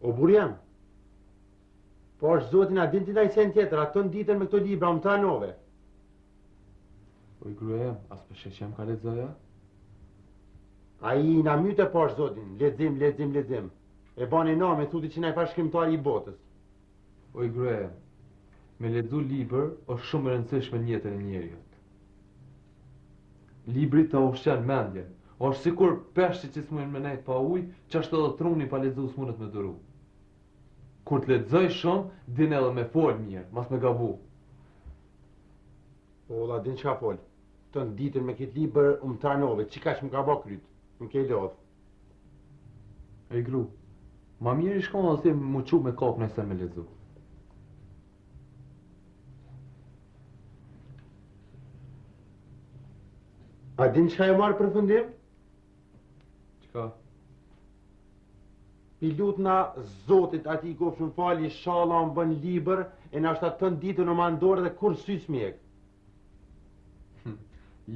O burë jam. Po është zotin a din ti da i sen tjetër, atë në ditën me këto libra, më tranove. O i gruja jam, as për sheq jam ka lexoja? A i na myte po është zotin, lexim. E bani na me thuti që na i fa shkrimtari i botës. O i gruja jam, me lexu libër është shumë e rëndësishme në jetën e njerëzit. Libri të ushqen mendjen. Është sikur peshqi që s'mujnë me nejt pa ujë, qashtu edhe truni pa lexu s'mundet me duru. Kur të lexoj shumë, din edhe me fol mirë, mas me gabu. O, la din qa fol. Të në ditën me këtë libër më tranove, qika që më ka bë kryt, më ke lodh. E gru, ma mirë i shkon dhe si më qu me kokë nëse me lexu. A din qka e marë përfundim? Qka? Pilut na zotit ati i kofshën fali, shala më bën libër, e na është atë të në ditën në mandorë dhe kur sy smjek.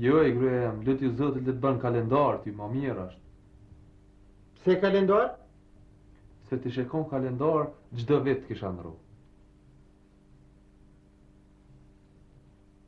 Jo, i gruja jam, lut ju zotit le të bën kalendar, ty ma mirë është. Pse kalendar? Se ti shekon kalendar, çdo vit kisha ndru.